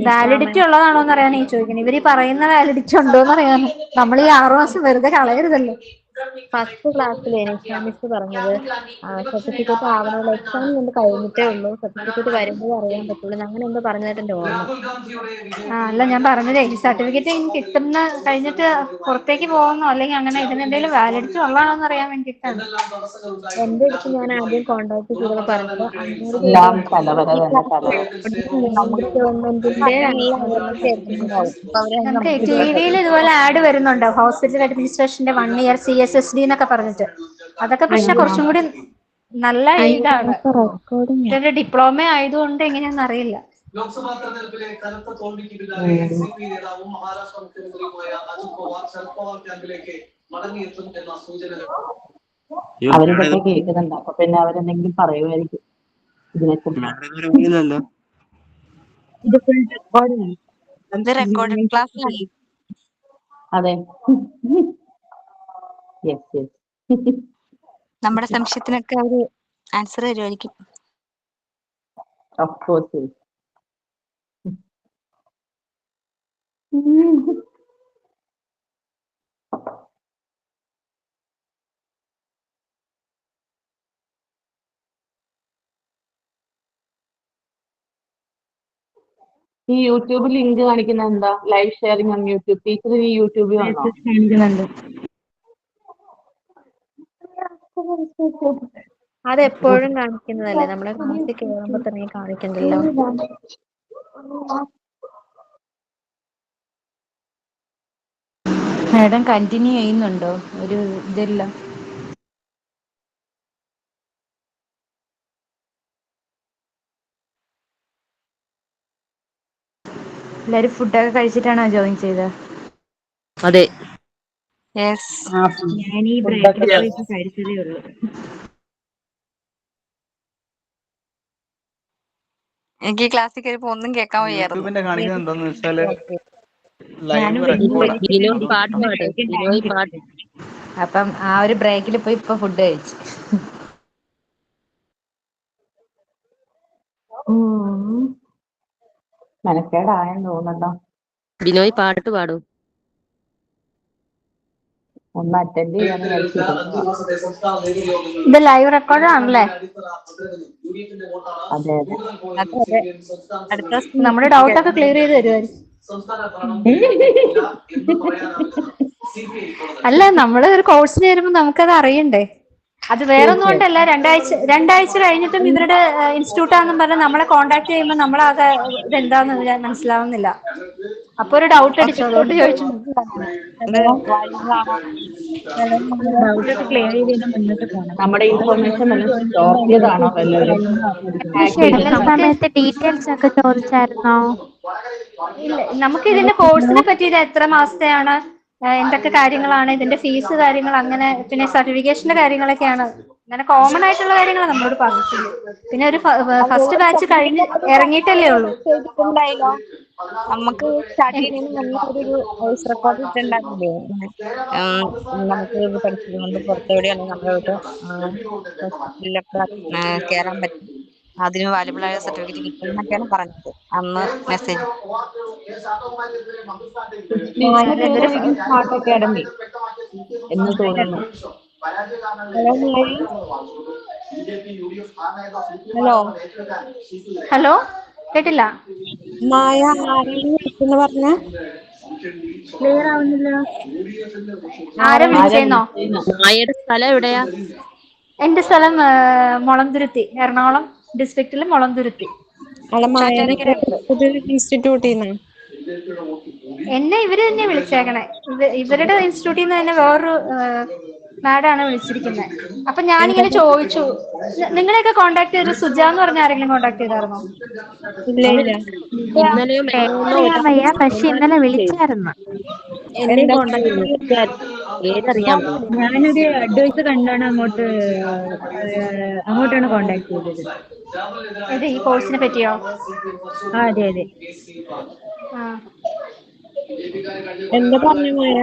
വാലിഡിറ്റി ഉള്ളതാണോന്ന് അറിയാൻ ഈ ചോദിക്കുന്നത്. ഇവര് പറയുന്ന വാലിഡിറ്റി ഉണ്ടോന്ന് അറിയാൻ. നമ്മൾ ഈ 6 മാസം വെറുതെ കളയരുതല്ലോ. ഫസ്റ്റ് ക്ലാസ്സിൽ മിസ് പറഞ്ഞത് സർട്ടിഫിക്കറ്റ് ആവണമല്ലോ, എക്സാം കൊണ്ട് കഴിഞ്ഞിട്ടേ ഉള്ളൂ, സർട്ടിഫിക്കറ്റ് വരുമ്പോഴേ അറിയാൻ പറ്റുള്ളൂ, അങ്ങനെ എന്തോ പറഞ്ഞതായിട്ട് എന്റെ ഓർമ്മ. അല്ല ഞാൻ പറഞ്ഞതേ, ഈ സർട്ടിഫിക്കറ്റ് കിട്ടുന്ന കഴിഞ്ഞിട്ട് പുറത്തേക്ക് പോകുന്നോ അല്ലെങ്കിൽ അങ്ങനെ ഇതിനെന്തെങ്കിലും വാലിഡിറ്റി ഉള്ളതാണോന്ന് അറിയാൻ വേണ്ടിയിട്ടാണ്. എന്റെ അടുത്ത് ഞാൻ ആദ്യം കോണ്ടാക്ട് ചെയ്തപ്പോൾ പറഞ്ഞത് 500 ഗവൺമെന്റിന്റെ ഉണ്ടാവും. നമുക്ക് TV-യിൽ ഇതുപോലെ ആഡ് വരുന്നുണ്ട്, ഹോസ്പിറ്റൽ അഡ്മിനിസ്ട്രേഷന്റെ 1 year CSSD എന്നൊക്കെ പറഞ്ഞിട്ട്. അതൊക്കെ പക്ഷെ കുറച്ചും കൂടി നല്ല ഇതാണ്, ഇതൊരു ഡിപ്ലോമ ആയതുകൊണ്ട് എങ്ങനെയാണെന്ന് അറിയില്ല. ലോക്സഭാ തെരഞ്ഞെടുപ്പിലെ കനത്ത തോൽവിക്കെതിരായ SCP നേതാവും മഹാരാഷ്ട്ര മുഖ്യമന്ത്രിയുമായ അജിത് പവാർ ശരത് പവാർ ക്യാമ്പിലേക്ക് മടങ്ങിയെത്തും എന്ന സൂചനകൾ അവരിതൊക്കെ കേൾക്കുന്നുണ്ട്. അപ്പൊ പിന്നെ അവരെന്തെങ്കിലും പറയുമായിരിക്കും ഇതിനെക്കുറിച്ച്. ഇത് റെക്കോർഡഡ് ക്ലാസ് ആണ്. അതെ, നമ്മുടെ സംശയത്തിനൊക്കെ അവര് ആൻസർ തരുമായിരിക്കും. Of course. ഈ യൂട്യൂബ് ലിങ്ക് കാണിക്കുന്ന എന്താ? Live sharing on YouTube. Teacher ഈ യൂട്യൂബിൽ വന്നോ? അതെപ്പോഴും കാണിക്കുന്നതല്ലേ, നമ്മുടെ ക്ലാസ്സിൽ കയറുമ്പോ തന്നെ കാണിക്കണ്ടല്ലോ. മാഡം കണ്ടിന്യൂ ചെയ്യുന്നുണ്ടോ? ഒരു ഇതില്ല. എല്ലാരും ഫുഡൊക്കെ കഴിച്ചിട്ടാണോ ജോയിൻ ചെയ്തത്? അതെ. ഞാൻ ഈ ബ്രേക്കിൽ പോയി കഴിച്ചതേ ഉള്ളൂ. എനിക്ക് ക്ലാസ്സിൽ കയറിയപ്പോ ഒന്നും കേൾക്കാൻ വയ്യായിരുന്നു. അപ്പം ആ ഒരു ബ്രേക്കിൽ പോയി ഇപ്പൊ ഫുഡ് കഴിച്ചു. മനക്കേടായെന്ന് തോന്നട്ടോ. ബിനോയ് പാട്ട് പാടും. ഒന്ന് അറ്റൻഡ് ചെയ്യാന്ന് ഇത് ലൈവ് റെക്കോർഡ് ആണല്ലേ? അതെ അതെ. നമ്മുടെ ഡൗട്ട് ഒക്കെ ക്ലിയർ ചെയ്ത് തരുമായിരിക്കും. അല്ല, നമ്മള് ഒരു കോഴ്സിന് വരുമ്പോ നമുക്കത് അറിയണ്ടേ. അത് വേറൊന്നും കൊണ്ടല്ല, രണ്ടാഴ്ച കഴിഞ്ഞിട്ടും ഇവരുടെ ഇൻസ്റ്റിറ്റ്യൂട്ടാന്നും പറഞ്ഞ് നമ്മളെ കോണ്ടാക്ട് ചെയ്യുമ്പോ നമ്മളത് ഇതെന്താന്ന് മനസ്സിലാവുന്നില്ല. അപ്പൊ ഒരു ഡൗട്ട് അടിച്ചു, അതുകൊണ്ട് ചോദിച്ചു. ഡൗട്ട് ഒക്കെ ക്ലിയർ ചെയ്ത് മുന്നോട്ട് പോകണം. നമ്മുടെ ഇൻഫർമേഷൻ സ്റ്റോർ ചെയ്താണോ വല്ലവരും? സമയത്ത് ഡീറ്റെയിൽസ് ഒക്കെ ചോദിച്ചായിരുന്നോ? ഇല്ല, നമുക്ക് ഇതിന്റെ കോഴ്സിനെ പറ്റി ഇത് എത്ര മാസത്തെയാണ്, എന്തൊക്കെ കാര്യങ്ങളാണ്, ഇതിന്റെ ഫീസ് കാര്യങ്ങൾ, അങ്ങനെ പിന്നെ സർട്ടിഫിക്കേഷന്റെ കാര്യങ്ങളൊക്കെയാണ്. അങ്ങനെ കോമൺ ആയിട്ടുള്ള കാര്യങ്ങളാണ് നമ്മളോട് പറഞ്ഞിട്ടുള്ളൂ. പിന്നെ ഒരു ഫസ്റ്റ് ബാച്ച് കഴിഞ്ഞ് ഇറങ്ങിയിട്ടല്ലേ ഉള്ളൂ. നമുക്ക് സ്റ്റാർട്ട് ചെയ്യുന്നതിന് മുന്നേ ഒരു വോയിസ് റെക്കോർഡ് ഇട്ടുണ്ടാവില്ലേ? നമുക്ക് ഇത് പഠിച്ചതുകൊണ്ട് പുറത്തെവിടെ അല്ലെങ്കിൽ നമ്മളോട്ട് ഹോസ്പിറ്റലിലൊക്കെ കയറാൻ പറ്റും, അതിന് വാല്യബിൾ ആയ സർട്ടിഫിക്കറ്റ് കിട്ടും എന്നൊക്കെയാണ് പറഞ്ഞത് അന്ന് മെസ്സേജ്. സ്മാർട്ട് അക്കാഡമി എന്ന് തോന്നുന്നു. ഹലോ ഹലോ, കേട്ടില്ല. മായ ആരെങ്കിലും വിളിച്ചെന്ന് പറഞ്ഞ ക്ലിയർ ആവുന്നില്ല. ആരാ വിളിച്ചേന്നോ? മായയുടെ സ്ഥലം എവിടെയാ? എന്റെ സ്ഥലം മുളന്തുരുത്തി, എറണാകുളം ഡിസ്ട്രിക്റ്റില് മുളന്തുരുത്തി. ഇൻസ്റ്റിറ്റ്യൂട്ടിൽ നിന്ന് എന്നെ ഇവര് തന്നെ വിളിച്ചേക്കണേ. ഇവരുടെ ഇൻസ്റ്റിറ്റ്യൂട്ടിൽ നിന്ന് തന്നെ വേറൊരു മാഡാണ് വിളിച്ചിരിക്കുന്നത്. അപ്പൊ ഞാനിങ്ങനെ ചോദിച്ചു, നിങ്ങളെയൊക്കെ കോണ്ടാക്ട് ചെയ്ത് സുജ എന്ന് പറഞ്ഞ ആരെങ്കിലും കോണ്ടാക്ട് ചെയ്തായിരുന്നോ? ഇന്നലെയോ അറിയാൻ വയ്യ, പക്ഷെ ഇന്നലെ വിളിച്ചായിരുന്നു. എന്നെ കോണ്ടാക്ട് ചെയ്താൽ പേരറിയാൻ വയ്യ. ഞാനൊരു അഡ്വൈസ് കണ്ടാണ് അങ്ങോട്ടാണ് കോണ്ടാക്ട് ചെയ്തത്. ഇത് ഈ കോഴ്സിനെ പറ്റിയോ? അതെ അതെ. എന്താ പറഞ്ഞു മായ?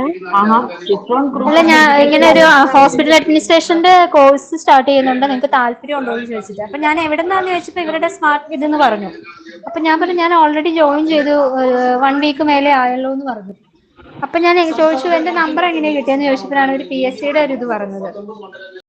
അല്ല, ഞാൻ ഇങ്ങനെ ഒരു ഹോസ്പിറ്റൽ അഡ്മിനിസ്ട്രേഷന്റെ കോഴ്സ് സ്റ്റാർട്ട് ചെയ്യുന്നുണ്ട്, നിങ്ങൾക്ക് താല്പര്യം ഉണ്ടോ എന്ന് ചോദിച്ചിട്ട്. അപ്പൊ ഞാൻ എവിടെ നിന്നാന്ന് ചോദിച്ചപ്പോ ഇവരുടെ സ്മാർട്ട് ഇതെന്ന് പറഞ്ഞു. അപ്പൊ ഞാൻ പറഞ്ഞു ഞാൻ ഓൾറെഡി ജോയിൻ ചെയ്തു, 1 വീക്ക് മേലെ ആയല്ലോ എന്ന് പറഞ്ഞു. അപ്പൊ ഞാൻ ചോദിച്ചു എന്റെ നമ്പർ എങ്ങനെയാ കിട്ടിയെന്ന് ചോദിച്ചപ്പോഴാണ് ഒരു PSCയുടെ ഒരു ഇത് പറഞ്ഞത്.